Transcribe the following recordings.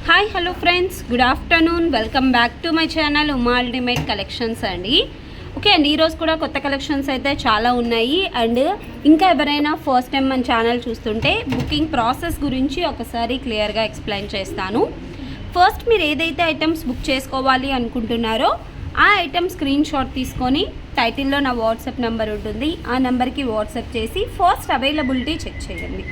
Hi hello friends, good afternoon. Welcome back to my channel Uma ultimate collections అండి. Okay అండి, ఈరోజు కూడా కొత్త కలెక్షన్స్ అయితే చాలా ఉన్నాయి. అండ్ ఇంకా ఎవరైనా ఫస్ట్ టైం మన ఛానల్ చూస్తుంటే బుకింగ్ ప్రాసెస్ గురించి ఒకసారి క్లియర్గా ఎక్స్ప్లెయిన్ చేస్తాను. ఫస్ట్ మీరు ఏదైతే ఐటమ్స్ బుక్ చేసుకోవాలి అనుకుంటున్నారో ఆ ఐటమ్ స్క్రీన్ షాట్ తీసుకొని టైటిల్లో నా వాట్సాప్ నెంబర్ ఉంటుంది, ఆ నెంబర్కి వాట్సాప్ చేసి ఫస్ట్ అవైలబిలిటీ చెక్ చేయండి.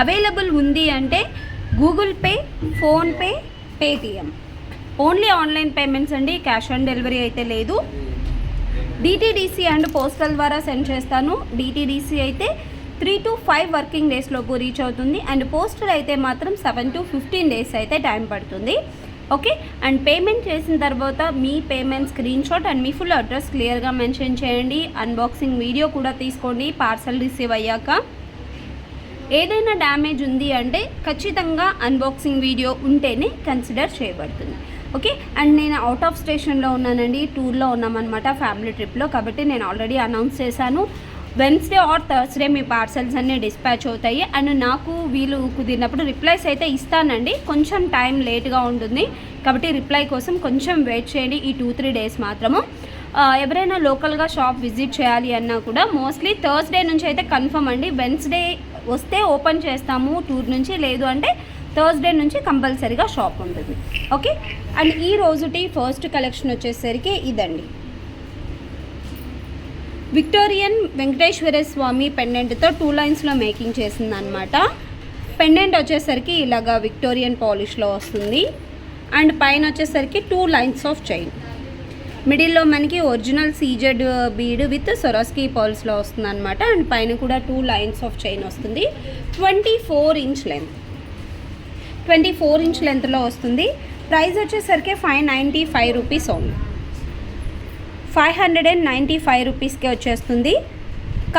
అవైలబుల్ ఉంది అంటే Google Pay, PhonePe, Paytm only online payments అండి. క్యాష్ ఆన్ డెలివరీ అయితే లేదు. డిటీడీసీ అండ్ పోస్టల్ ద్వారా సెండ్ చేస్తాను. డిటీడీసీ అయితే 3 to 5 వర్కింగ్ డేస్లోపు రీచ్ అవుతుంది. అండ్ పోస్టల్ అయితే మాత్రం 7 to 15 డేస్ అయితే టైం పడుతుంది. ఓకే, అండ్ పేమెంట్ చేసిన తర్వాత మీ పేమెంట్ స్క్రీన్ షాట్ అండ్ మీ ఫుల్ అడ్రస్ క్లియర్గా మెన్షన్ చేయండి. అన్బాక్సింగ్ వీడియో కూడా తీసుకోండి. పార్సల్ రిసీవ్ అయ్యాక ఏదైనా డ్యామేజ్ ఉంది అంటే ఖచ్చితంగా అన్బాక్సింగ్ వీడియో ఉంటేనే కన్సిడర్ చేయబడుతుంది. ఓకే, అండ్ నేను అవుట్ ఆఫ్ స్టేషన్లో ఉన్నానండి, టూర్లో ఉన్నామన్నమాట, ఫ్యామిలీ ట్రిప్లో. కాబట్టి నేను ఆల్రెడీ అనౌన్స్ చేశాను, Wednesday or Thursday me parcels అన్నీ డిస్పాచ్ అవుతాయి. అండ్ నాకు వీలు కుదిరినప్పుడు రిప్లైస్ అయితే ఇస్తానండి. కొంచెం టైం లేట్గా ఉంటుంది కాబట్టి రిప్లై కోసం కొంచెం వెయిట్ చేయండి. ఈ 2-3 డేస్ మాత్రము. ఎవరైనా లోకల్గా షాప్ విజిట్ చేయాలి అన్నా కూడా మోస్ట్లీ థర్స్డే నుంచి అయితే కన్ఫర్మ్ అండి. వెన్స్డే వస్తే ఓపెన్ చేస్తాము టూర్ నుంచి, లేదు అంటే థర్స్డే నుంచి కంపల్సరీగా షాప్ ఉంటుంది. ఓకే, అండ్ ఈ రోజుటి ఫస్ట్ కలెక్షన్ వచ్చేసరికి ఇదండి, విక్టోరియన్ వెంకటేశ్వర స్వామి పెండెంట్తో 2 లైన్స్లో మేకింగ్ చేసిందనమాట. పెండెంట్ వచ్చేసరికి ఇలాగా విక్టోరియన్ పాలిష్లో వస్తుంది. అండ్ పైన వచ్చేసరికి 2 లైన్స్ ఆఫ్ చైన్, మిడిల్లో మనకి ఒరిజినల్ సీజెడ్ బీడ్ విత్ సొరాస్కీ పర్ల్స్లో వస్తుంది అనమాట. అండ్ పైన కూడా 2 లైన్స్ ఆఫ్ చైన్ వస్తుంది. 24 ఇంచ్ లెంత్, 24 ఇంచ్ లెంత్లో వస్తుంది. ప్రైస్ వచ్చేసరికి 595 రూపీస్ ఓన్లీ, 595 రూపీస్కే వచ్చేస్తుంది.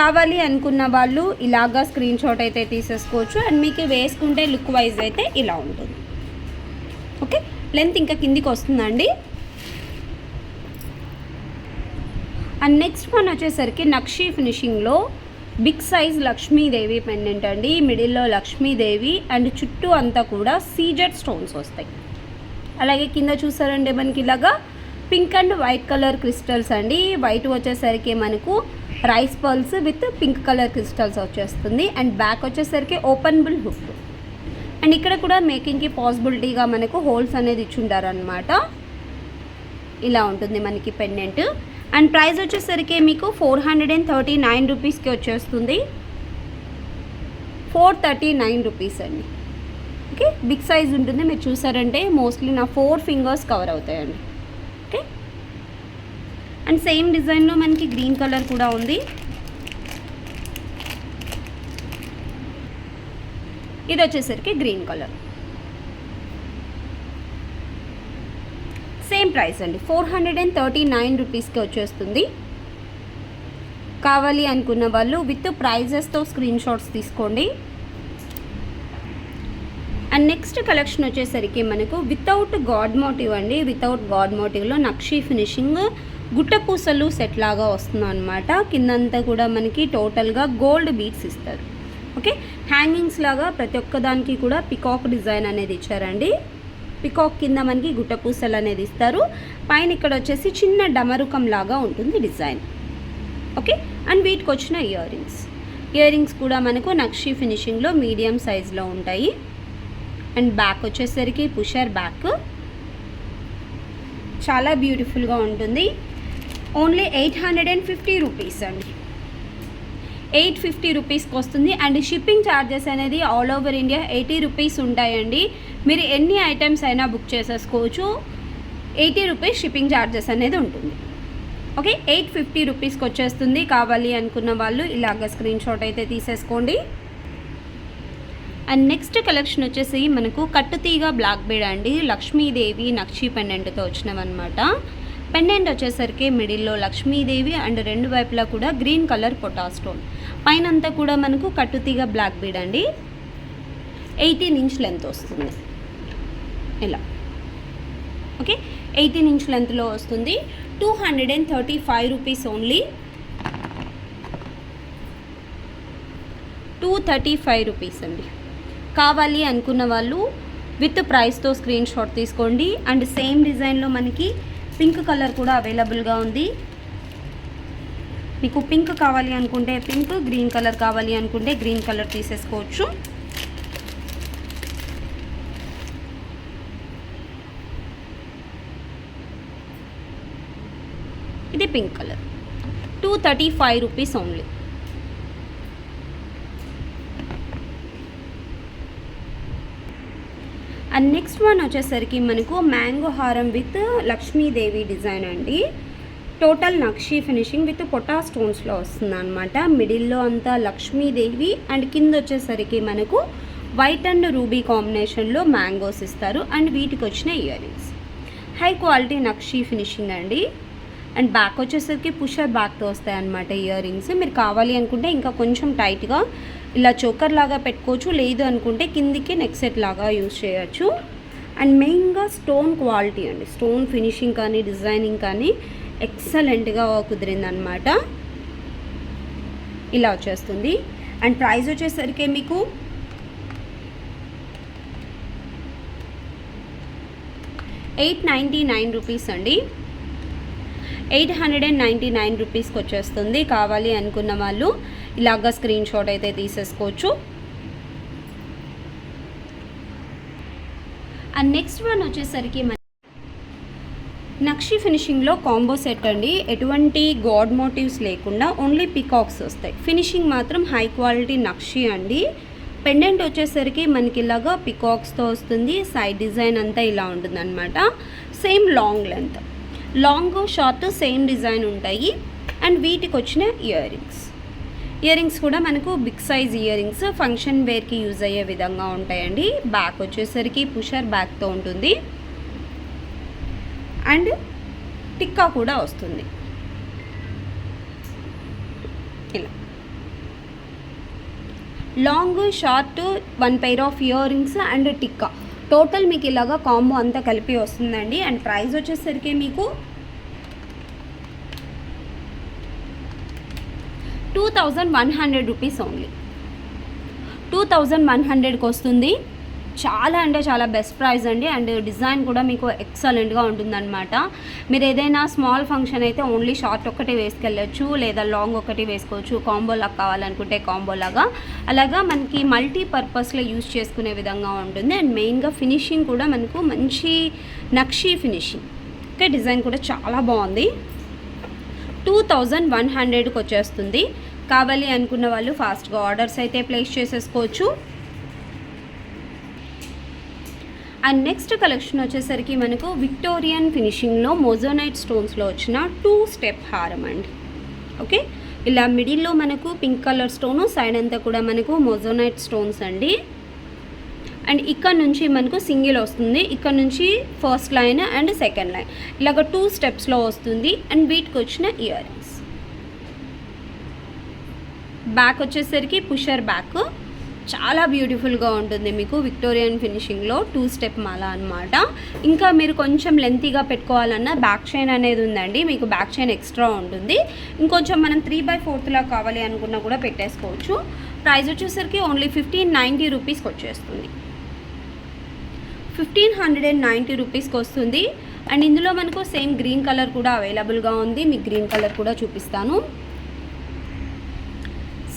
కావాలి అనుకున్న వాళ్ళు ఇలాగా స్క్రీన్ షాట్ అయితే తీసేసుకోవచ్చు. అండ్ మీకు వేసుకుంటే లుక్ వైజ్ అయితే ఇలా ఉంటుంది. ఓకే, లెంత్ ఇంకా కిందికి వస్తుందండి. అండ్ నెక్స్ట్ వన్ వచ్చేసరికి నక్షీ ఫినిషింగ్లో బిగ్ సైజ్ లక్ష్మీదేవి పెండెంట్ అండి. మిడిల్లో లక్ష్మీదేవి అండ్ చుట్టూ అంతా కూడా సీజెడ్ స్టోన్స్ వస్తాయి. అలాగే కింద చూసారంటే మనకి ఇలాగా pink and white colour crystals అండి. వైట్ వచ్చేసరికి మనకు rice pearls with pink colour crystals వచ్చేస్తుంది. అండ్ బ్యాక్ వచ్చేసరికి ఓపెనబుల్ హుక్. అండ్ ఇక్కడ కూడా మేకింగ్కి పాసిబిలిటీగా మనకు హోల్స్ అనేది ఇచ్చుంటారనమాట. ఇలా ఉంటుంది మనకి పెండెంట్. అండ్ ప్రైస్ వచ్చేసరికి మీకు 439 రూపీస్కి వచ్చేస్తుంది, 439 రూపీస్ అండి. ఓకే, బిగ్ సైజ్ ఉంటుంది. మీరు చూసారంటే మోస్ట్లీ నా 4 ఫింగర్స్ కవర్ అవుతాయండి. ఓకే, అండ్ సేమ్ డిజైన్లో మనకి గ్రీన్ కలర్ కూడా ఉంది. ఇది వచ్చేసరికి గ్రీన్ కలర్. సేమ్ ప్రైస్ అండి, 439 రూపీస్కి వచ్చేస్తుంది. కావాలి అనుకున్న వాళ్ళు విత్ ప్రైజెస్తో స్క్రీన్ షాట్స్ తీసుకోండి. అండ్ నెక్స్ట్ కలెక్షన్ వచ్చేసరికి మనకు వితౌట్ గాడ్ మోటివ్ అండి. వితౌట్ గాడ్ మోటివ్లో నక్షీ ఫినిషింగ్ గుట్టపూసలు సెట్ లాగా వస్తుంది అనమాట. కిందంతా కూడా మనకి టోటల్గా గోల్డ్ బీడ్స్ ఇస్తారు. ఓకే, హ్యాంగింగ్స్ లాగా ప్రతి ఒక్కదానికి కూడా పికాక్ డిజైన్ అనేది ఇచ్చారండి. పికాక్ కింద మనకి గుట్టపూసలు అనేది ఇస్తారు. పైన ఇక్కడ వచ్చేసి చిన్న డమరుకం లాగా ఉంటుంది డిజైన్. ఓకే, అండ్ వీటికి వచ్చిన ఇయర్ రింగ్స్ కూడా మనకు నక్షీ ఫినిషింగ్లో మీడియం సైజ్లో ఉంటాయి. అండ్ బ్యాక్ వచ్చేసరికి పుషర్ బ్యాక్, చాలా బ్యూటిఫుల్గా ఉంటుంది. ఓన్లీ 850 రూపీస్ అండి, 850 రూపీస్కి వస్తుంది. అండ్ షిప్పింగ్ ఛార్జెస్ అనేది ఆల్ ఓవర్ ఇండియా 80 రూపీస్ ఉంటాయండి. మీరు ఎన్ని ఐటమ్స్ అయినా బుక్ చేసేసుకోవచ్చు. 80 రూపీస్ షిప్పింగ్ ఛార్జెస్ అనేది ఉంటుంది. ఓకే, 850 రూపీస్కి వచ్చేస్తుంది. కావాలి అనుకున్న వాళ్ళు ఇలాగ స్క్రీన్ షాట్ అయితే తీసేసుకోండి. అండ్ నెక్స్ట్ కలెక్షన్ వచ్చేసి మనకు కట్టుతీగ బ్లాక్ బీడ్ అండి. లక్ష్మీదేవి నక్షీ పెండెంట్తో వచ్చినవన్నమాట. పెండెంట్ వచ్చేసరికి మిడిల్లో లక్ష్మీదేవి అండ్ 2 వైపులా కూడా గ్రీన్ కలర్ పొటా స్టోన్. పైన అంతా కూడా మనకు కట్టుతీగ బ్లాక్ బీడ్ అండి. 18 ఇంచ్ లెంత్ వస్తుంది ఇలా. ఓకే, 18 ఇంచ్ లెంత్లో వస్తుంది. 235 రూపీస్ ఓన్లీ, 235 రూపీస్ అండి. కావాలి అనుకున్న వాళ్ళు విత్ ప్రైస్తో స్క్రీన్ షాట్ తీసుకోండి. అండ్ సేమ్ డిజైన్లో మనకి పింక్ కలర్ కూడా అవైలబుల్గా ఉంది. మీకు పింక్ కావాలి అనుకుంటే పింక్, గ్రీన్ కలర్ కావాలి అనుకుంటే గ్రీన్ కలర్ తీసేసుకోవచ్చు. ఇది pink colour, 235 rupees only. And next one వచ్చేసరికి మనకు మ్యాంగో హారం విత్ లక్ష్మీదేవి డిజైన్ అండి. టోటల్ నక్షి ఫినిషింగ్ విత్ పొటా స్టోన్స్లో వస్తుంది అనమాట. మిడిల్లో అంతా లక్ష్మీదేవి అండ్ కింద వచ్చేసరికి మనకు వైట్ అండ్ రూబీ కాంబినేషన్లో మ్యాంగోస్ ఇస్తారు. అండ్ వీటికి వచ్చిన ఇయర్ రింగ్స్ హై క్వాలిటీ నక్షి ఫినిషింగ్ అండి. అండ్ బ్యాక్ వచ్చేసరికి పుషర్ బ్యాక్తో వస్తాయి అన్నమాట ఇయర్ రింగ్స్. మీరు కావాలి అనుకుంటే ఇంకా కొంచెం టైట్గా ఇలా చోకర్ లాగా పెట్టుకోవచ్చు, లేదు అనుకుంటే కిందికి నెక్ సెట్ లాగా యూజ్ చేయొచ్చు. అండ్ మెయిన్గా స్టోన్ క్వాలిటీ అండి, స్టోన్ ఫినిషింగ్ కానీ డిజైనింగ్ కానీ ఎక్సలెంట్గా కుదిరిందనమాట. ఇలా వచ్చేస్తుంది. అండ్ ప్రైస్ వచ్చేసరికి మీకు 899 రూపీస్ అండి. 899 రూపీస్కి వచ్చేస్తుంది. కావాలి అనుకున్న వాళ్ళు ఇలాగా స్క్రీన్ షాట్ అయితే తీసేసుకోవచ్చు. అండ్ నెక్స్ట్ వన్ వచ్చేసరికి నక్షి ఫినిషింగ్లో కాంబో సెట్ అండి. ఎటువంటి గాడ్ మోటివ్స్ లేకుండా ఓన్లీ పికాక్స్ వస్తాయి. ఫినిషింగ్ మాత్రం హై క్వాలిటీ నక్షి అండి. పెండెంట్ వచ్చేసరికి మనకి ఇలాగా పికాక్స్తో వస్తుంది. సైడ్ డిజైన్ అంతా ఇలా ఉంటుంది అనమాట. Same long length, long short same design ఉంటాయి. అండ్ వీటికి వచ్చిన ఇయర్ రింగ్స్ కూడా మనకు big size earrings function వేర్కి యూజ్ అయ్యే విధంగా ఉంటాయండి. బ్యాక్ వచ్చేసరికి పుషర్ బ్యాక్తో ఉంటుంది. అండ్ టిక్కా కూడా వస్తుంది. ఇలా long short 1 pair of ear rings and tikka total మీకు ఇలాగా కాంబో అంతా కలిపి వస్తుందండి. అండ్ ప్రైస్ వచ్చేసరికి మీకు 2100 రూపీస్ ఓన్లీ. 2100కి వస్తుంది. చాలా అంటే చాలా బెస్ట్ ప్రైస్ అండి. అండ్ డిజైన్ కూడా మీకు ఎక్సలెంట్గా ఉంటుందన్నమాట. మీరు ఏదైనా స్మాల్ ఫంక్షన్ అయితే ఓన్లీ షార్ట్ ఒకటి వేసుకెళ్ళచ్చు, లేదా లాంగ్ ఒకటి వేసుకోవచ్చు. కాంబోలాగా కావాలనుకుంటే కాంబోలాగా అలాగా మనకి మల్టీపర్పస్లో యూజ్ చేసుకునే విధంగా ఉంటుంది. అండ్ మెయిన్గా ఫినిషింగ్ కూడా మనకు మంచి నక్షి ఫినిషింగ్. ఓకే, డిజైన్ కూడా చాలా బాగుంది. 2100కి వచ్చేస్తుంది. కావాలి అనుకున్న వాళ్ళు ఫాస్ట్గా ఆర్డర్స్ అయితే ప్లేస్ చేసేసుకోవచ్చు. అండ్ నెక్స్ట్ కలెక్షన్ వచ్చేసరికి మనకు విక్టోరియన్ ఫినిషింగ్లో మోజోనైట్ స్టోన్స్లో వచ్చిన 2 స్టెప్ హారం అండి. ఓకే, ఇలా మిడిల్లో మనకు పింక్ కలర్ స్టోను, సైడ్ అంతా కూడా మనకు మోజోనైట్ స్టోన్స్ అండి. అండ్ ఇక్కడ నుంచి మనకు సింగిల్ వస్తుంది. ఇక్కడ నుంచి first line and second line ఇలాగ 2 స్టెప్స్లో వస్తుంది. అండ్ వీటికి వచ్చిన ఇయర్ రింగ్స్. బ్యాక్ వచ్చేసరికి పుషర్ బ్యాక్ చాలా బ్యూటిఫుల్గా ఉంటుంది మీకు విక్టోరియన్ ఫినిషింగ్లో 2 స్టెప్ మాల అనమాట. ఇంకా మీరు కొంచెం లెంతీగా పెట్టుకోవాలన్నా బ్యాక్ చైన్ అనేది ఉందండి. మీకు బ్యాక్ చైన్ ఎక్స్ట్రా ఉంటుంది. ఇంకొంచెం మనం 3/4లా కావాలి అనుకున్నా కూడా పెట్టేసుకోవచ్చు. ప్రైస్ వచ్చేసరికి ఓన్లీ 1590 రూపీస్కి వచ్చేస్తుంది. 1590 రూపీస్కి వస్తుంది. అండ్ ఇందులో మనకు సేమ్ గ్రీన్ కలర్ కూడా అవైలబుల్గా ఉంది. మీకు గ్రీన్ కలర్ కూడా చూపిస్తాను.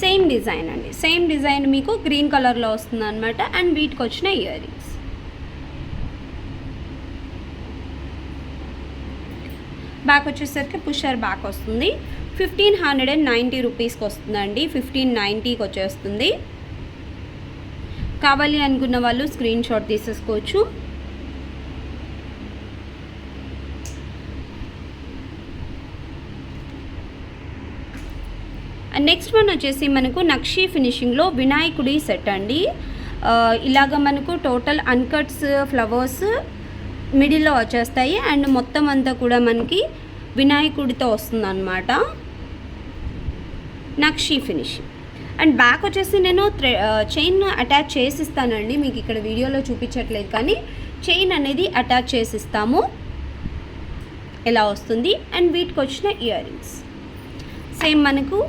సేమ్ డిజైన్ అండి, సేమ్ డిజైన్ మీకు గ్రీన్ కలర్లో వస్తుంది అనమాట. అండ్ వీటికి వచ్చిన ఇయర్ రింగ్స్. బ్యాక్ వచ్చేసరికి పుషర్ బ్యాక్ వస్తుంది. 1590 రూపీస్కి వస్తుందండి. 1590కి వచ్చేస్తుంది. కావాలి అనుకున్న వాళ్ళు స్క్రీన్ షాట్ తీసేసుకోవచ్చు. అండ్ నెక్స్ట్ వన్ వచ్చేసి మనకు నక్షి ఫినిషింగ్లో వినాయకుడి సెట్ అండి. ఇలాగ మనకు టోటల్ అన్కట్స్ ఫ్లవర్స్ మిడిల్లో వచ్చేస్తాయి. అండ్ మొత్తం అంతా కూడా మనకి వినాయకుడితో వస్తుంది అన్నమాట. నక్షి ఫినిషింగ్. అండ్ బ్యాక్ వచ్చేసి నేను చైన్ అటాచ్ చేసిస్తానండి. మీకు ఇక్కడ వీడియోలో చూపించట్లేదు కానీ చైన్ అనేది అటాచ్ చేసిస్తాము. ఇలా వస్తుంది. అండ్ వీటికి వచ్చిన ఇయర్ రింగ్స్ సేమ్ మనకు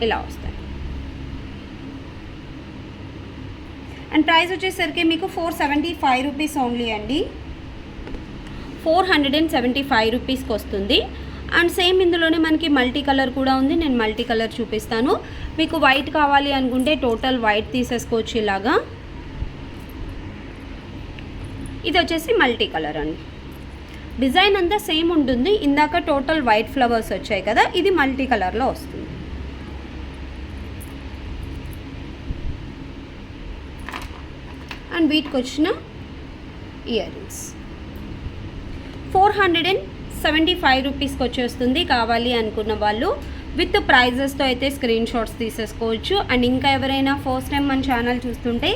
ఇలా వస్తాయి. అండ్ ప్రైస్ వచ్చేసరికి మీకు 475 రూపీస్ ఓన్లీ అండి. 475 రూపీస్కి వస్తుంది. అండ్ సేమ్ ఇందులోనే మనకి మల్టీ కలర్ కూడా ఉంది. నేను మల్టీ కలర్ చూపిస్తాను. మీకు వైట్ కావాలి అనుకుంటే టోటల్ వైట్ తీసేసుకోవచ్చు ఇలాగా. ఇది వచ్చేసి మల్టీ కలర్ అండి. డిజైన్ అంతా సేమ్ ఉంటుంది. ఇందాక టోటల్ వైట్ ఫ్లవర్స్ వచ్చాయి కదా, ఇది మల్టీ కలర్లో వస్తుంది. అండ్ వీటికి వచ్చిన ఇయర్ రింగ్స్ 475 రూపీస్కి వచ్చేస్తుంది. కావాలి అనుకున్న వాళ్ళు విత్ ప్రైజెస్తో అయితే స్క్రీన్ షాట్స్ తీసేసుకోవచ్చు. అండ్ ఇంకా ఎవరైనా ఫస్ట్ టైం మన ఛానల్ చూస్తుంటే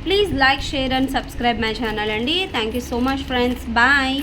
please like, share and subscribe my channel అండి. Thank you so much friends. Bye.